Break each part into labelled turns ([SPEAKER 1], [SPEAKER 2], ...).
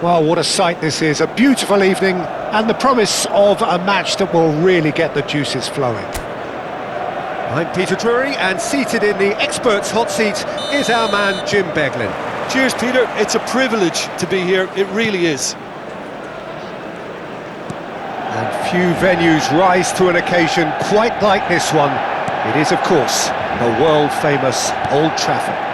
[SPEAKER 1] Well, what a sight this is. A beautiful evening and the promise of a match that will really get the juices flowing. I'm Peter Drury, and seated in the experts' hot seat is our man Jim Beglin.
[SPEAKER 2] Cheers, Peter. It's a privilege to be here. It really is.
[SPEAKER 1] And few venues rise to an occasion quite like this one. It is, of course, the world-famous Old Trafford.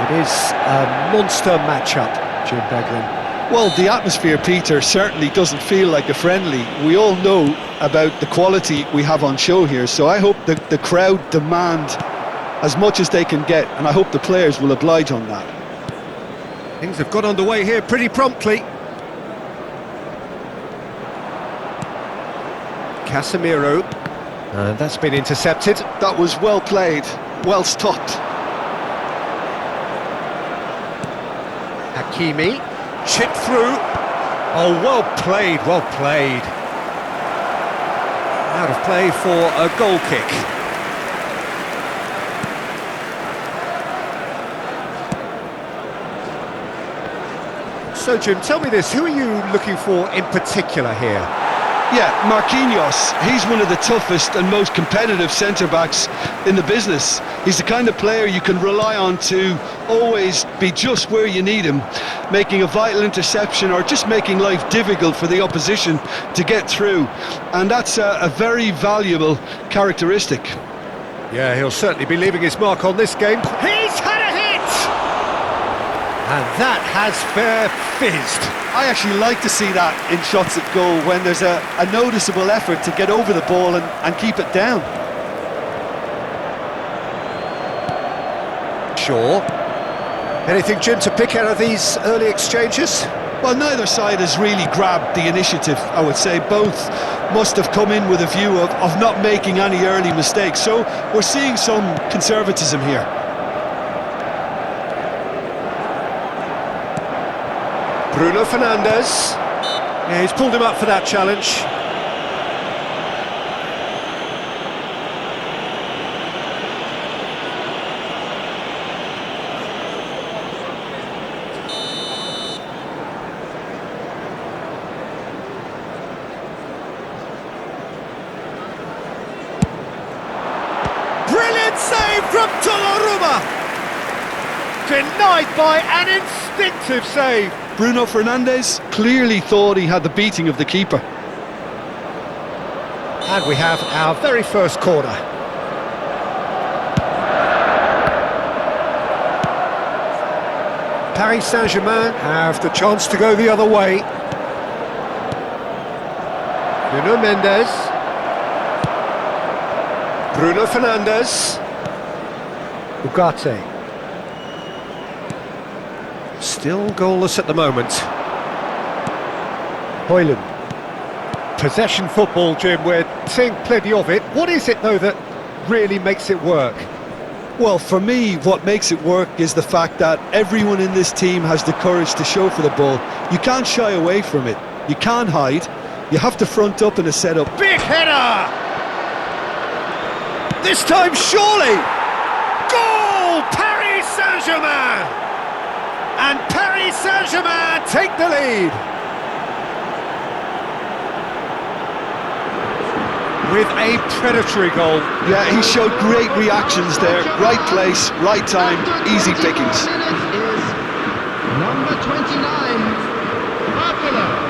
[SPEAKER 1] It is a monster matchup, Jim Beglin.
[SPEAKER 2] Well, the atmosphere, Peter, certainly doesn't feel like a friendly. We all know about the quality we have on show here, so I hope the crowd demand as much as they can get, and I hope the players will oblige on that.
[SPEAKER 1] Things have got underway here pretty promptly. Casemiro, and that's been intercepted.
[SPEAKER 2] That was well played, well stopped.
[SPEAKER 1] Hakimi, chipped through. Oh, well played, well played. Out of play for a goal kick. So, Jim, tell me this, who are you looking for in particular here?
[SPEAKER 2] Yeah, Marquinhos, he's one of the toughest and most competitive centre-backs in the business. He's the kind of player you can rely on to always be just where you need him, making a vital interception or just making life difficult for the opposition to get through. And that's a very valuable characteristic.
[SPEAKER 1] Yeah, he'll certainly be leaving his mark on this game. He's had a hit! And that has fair fizzed.
[SPEAKER 2] I actually like to see that in shots at goal when there's a noticeable effort to get over the ball and keep it down.
[SPEAKER 1] Sure. Anything, Jim, to pick out of these early exchanges?
[SPEAKER 2] Well, neither side has really grabbed the initiative, I would say. Both must have come in with a view of not making any early mistakes. So we're seeing some conservatism here.
[SPEAKER 1] Bruno Fernandes. Yeah, he's pulled him up for that challenge. Brilliant save from Donnarumma! Denied by an instinctive save.
[SPEAKER 2] Bruno Fernandes clearly thought he had the beating of the keeper.
[SPEAKER 1] And we have our very first corner. Paris Saint-Germain have the chance to go the other way. Nuno Mendes. Bruno Fernandes. Ugarte. Still goalless at the moment. Højlund. Possession football, Jim, we're seeing plenty of it. What is it, though, that really makes it work?
[SPEAKER 2] Well, for me, what makes it work is the fact that everyone in this team has the courage to show for the ball. You can't shy away from it. You can't hide. You have to front up in a setup.
[SPEAKER 1] Big header! This time, surely! Goal! Paris Saint-Germain! And Paris Saint-Germain take the lead. With a predatory goal.
[SPEAKER 2] Yeah, he showed great reactions there. Right place, right time, easy pickings.
[SPEAKER 3] Number 29, Barcola.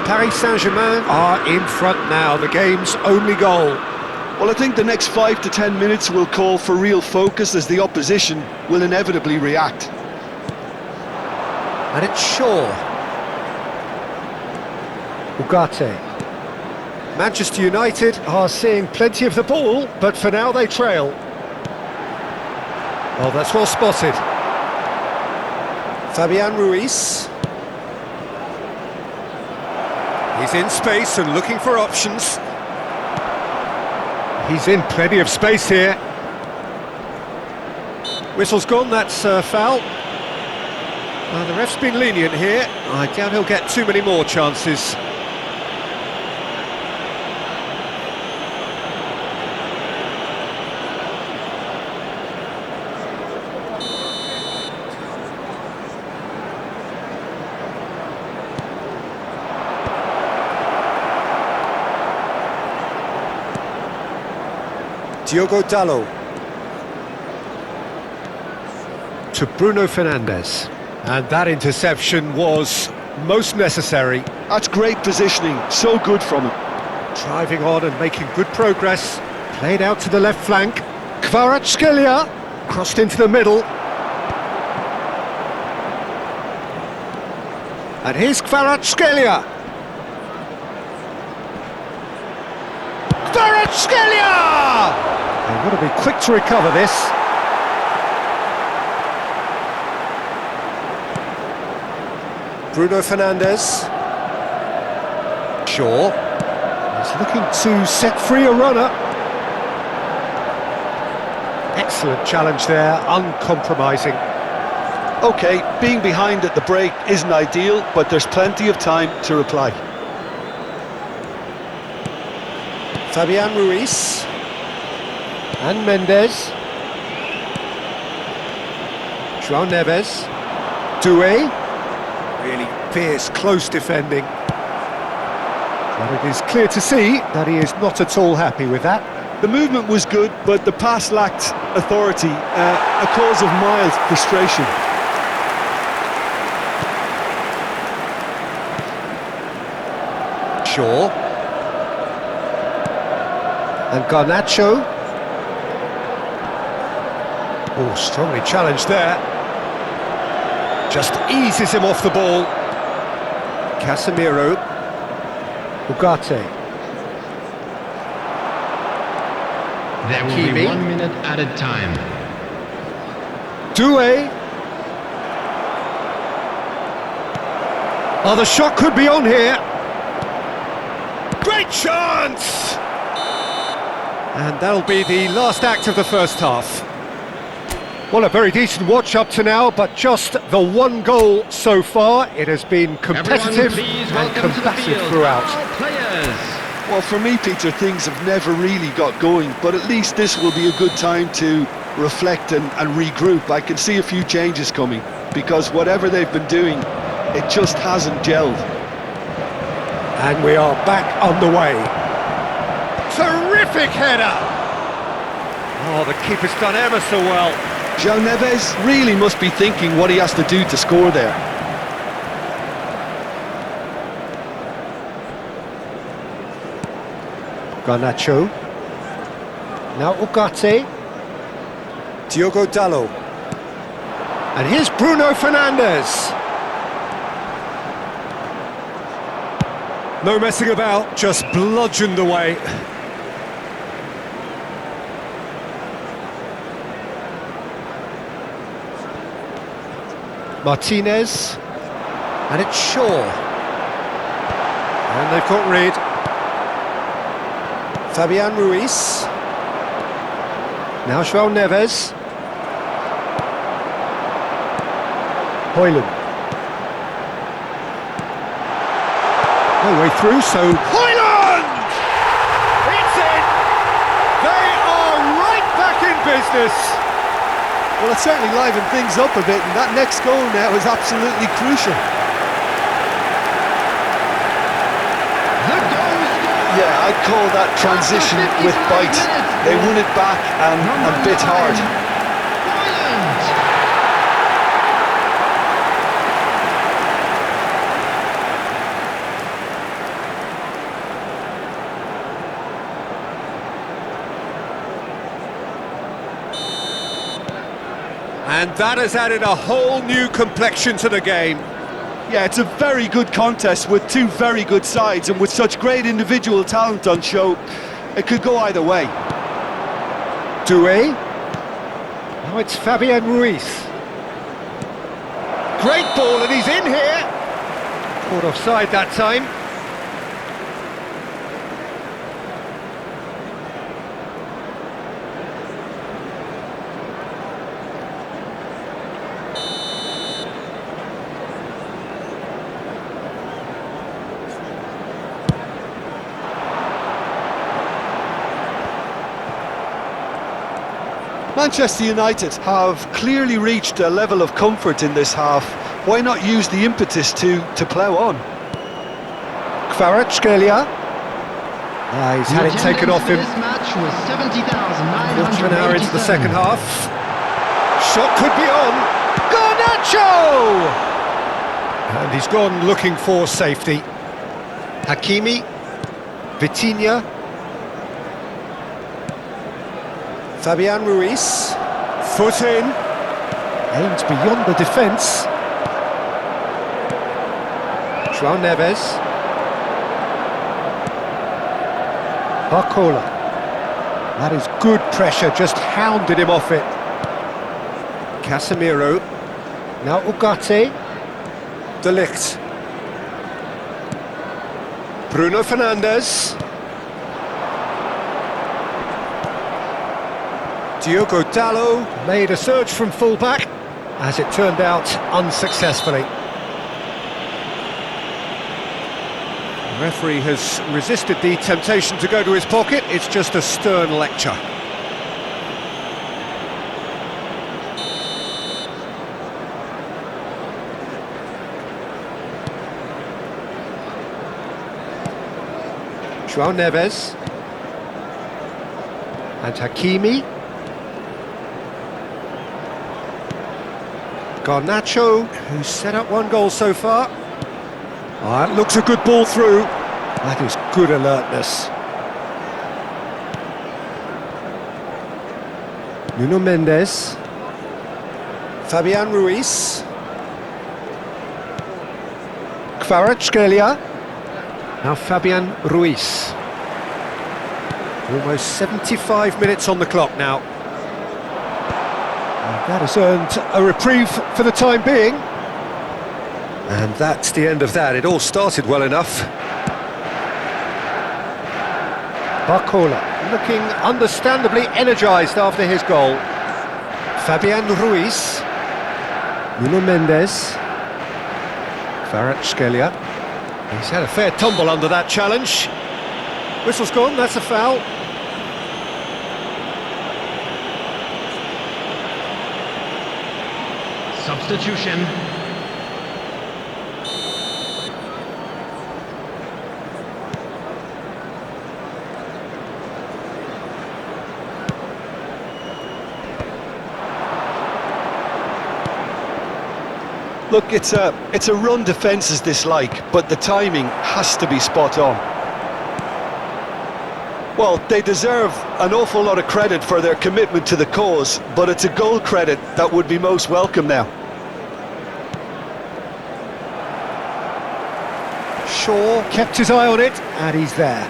[SPEAKER 1] Paris Saint-Germain are in front now, the game's only goal.
[SPEAKER 2] Well, I think the next 5 to 10 minutes will call for real focus as the opposition will inevitably react.
[SPEAKER 1] And it's Shaw. Ugarte. Manchester United are seeing plenty of the ball, but for now they trail. Oh, that's well spotted. Fabian Ruiz. He's in space and looking for options. He's in plenty of space here. Whistle's gone, that's foul. The ref's been lenient here. I doubt he'll get too many more chances. Diogo Dalot. To Bruno Fernandes. And that interception was most necessary.
[SPEAKER 2] That's great positioning, so good from him.
[SPEAKER 1] Driving on and making good progress. Played out to the left flank. Kvaratskhelia crossed into the middle. And here's Kvaratskhelia. Kvaratskhelia! They've got to be quick to recover this. Bruno Fernandes. Shaw. He's looking to set free a runner. Excellent challenge there, uncompromising.
[SPEAKER 2] OK, being behind at the break isn't ideal, but there's plenty of time to reply.
[SPEAKER 1] Fabian Ruiz. And Mendes. João Neves. Doué. Really fierce, close defending. But it is clear to see that he is not at all happy with that.
[SPEAKER 2] The movement was good, but the pass lacked authority, a cause of mild frustration.
[SPEAKER 1] Shaw. And Garnacho. Oh, strongly challenged there. Just eases him off the ball. Casemiro. Ugarte.
[SPEAKER 3] There will be 1 minute added time.
[SPEAKER 1] Doué. Oh, the shot could be on here. Great chance! And that'll be the last act of the first half. Well, a very decent watch up to now, but just the one goal so far. It has been competitive and combative throughout.
[SPEAKER 2] Well, for me, Peter, things have never really got going, but at least this will be a good time to reflect and regroup. I can see a few changes coming, because whatever they've been doing, it just hasn't gelled.
[SPEAKER 1] And we are back underway. Terrific header! Oh, the keeper's done ever so well.
[SPEAKER 2] João Neves really must be thinking what he has to do to score there.
[SPEAKER 1] Garnacho. Now Ugarte. Diogo Dalot. And here's Bruno Fernandes. No messing about, just bludgeoned away. Martinez. And it's Shaw. And they've got rid. Fabian Ruiz. Now João Neves. Højlund. No way through, so Højlund! It's in! They are right back in business!
[SPEAKER 2] Well, it certainly livened things up a bit, and that next goal now is absolutely crucial. Yeah, I'd call that transition with bite. They won it back and bit hard.
[SPEAKER 1] And that has added a whole new complexion to the game.
[SPEAKER 2] Yeah, it's a very good contest with two very good sides, and with such great individual talent on show, it could go either way.
[SPEAKER 1] Doué. Now it's Fabian Ruiz. Great ball, and he's in here. Caught offside that time.
[SPEAKER 2] Manchester United have clearly reached a level of comfort in this half. Why not use the impetus to plough on?
[SPEAKER 1] Kvaratskhelia. He's had it taken off him.
[SPEAKER 3] This match was
[SPEAKER 1] Quarter of an hour into the
[SPEAKER 3] 70,987.
[SPEAKER 1] second half. Shot could be on. Garnacho! And he's gone looking for safety. Hakimi. Vitinha. Fabian Ruiz. Foot in. Aims beyond the defence. João Neves. Barcola. That is good pressure, just hounded him off it. Casemiro. Now Ugarte. De Ligt. Bruno Fernandes. Diogo Dalot made a surge from fullback, as it turned out unsuccessfully. The referee has resisted the temptation to go to his pocket. It's just a stern lecture. João Neves. And Hakimi. Garnacho, who's set up one goal so far. Oh, that looks a good ball through. That is good alertness. Nuno Mendes. Fabian Ruiz. Kvaratskhelia. Now Fabian Ruiz. Almost 75 minutes on the clock now. And that has earned a reprieve for the time being. And that's the end of that. It all started well enough. Barcola looking understandably energised after his goal. Fabian Ruiz. Nuno Mendes. Kvaratskhelia. He's had a fair tumble under that challenge. Whistle's gone, that's a foul.
[SPEAKER 3] Substitution.
[SPEAKER 2] Look, it's a run defence's dislike, but the timing has to be spot on. Well, they deserve an awful lot of credit for their commitment to the cause, but it's a goal credit that would be most welcome now.
[SPEAKER 1] Shaw kept his eye on it, and he's there.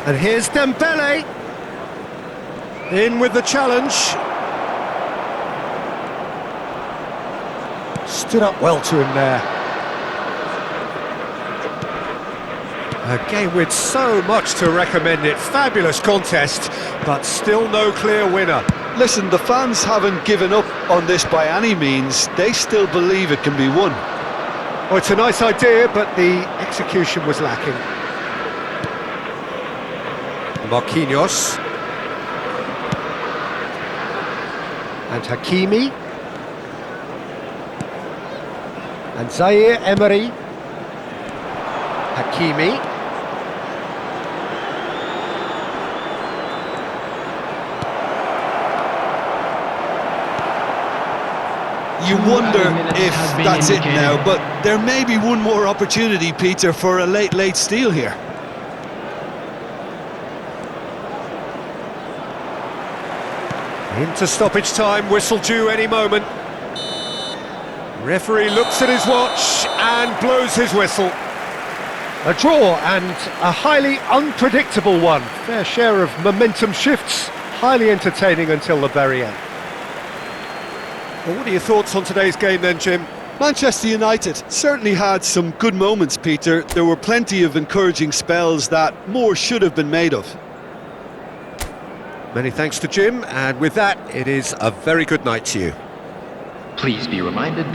[SPEAKER 1] And here's Dembele. In with the challenge. Stood up well to him there. A game with so much to recommend it. Fabulous contest, but still no clear winner.
[SPEAKER 2] Listen, the fans haven't given up on this by any means. They still believe it can be won.
[SPEAKER 1] Well, it's a nice idea, but the execution was lacking. Marquinhos. And Hakimi. And Zaire Emery. Hakimi.
[SPEAKER 2] You wonder if that's it now, but there may be one more opportunity, Peter, for a late steal here.
[SPEAKER 1] Into stoppage time, whistle due any moment. Referee looks at his watch and blows his whistle. A draw, and a highly unpredictable one. Fair share of momentum shifts, highly entertaining until the very end. Well, what are your thoughts on today's game then, Jim?
[SPEAKER 2] Manchester United certainly had some good moments, Peter. There were plenty of encouraging spells that more should have been made of.
[SPEAKER 1] Many thanks to Jim, and with that, it is a very good night to you.
[SPEAKER 3] Please be reminded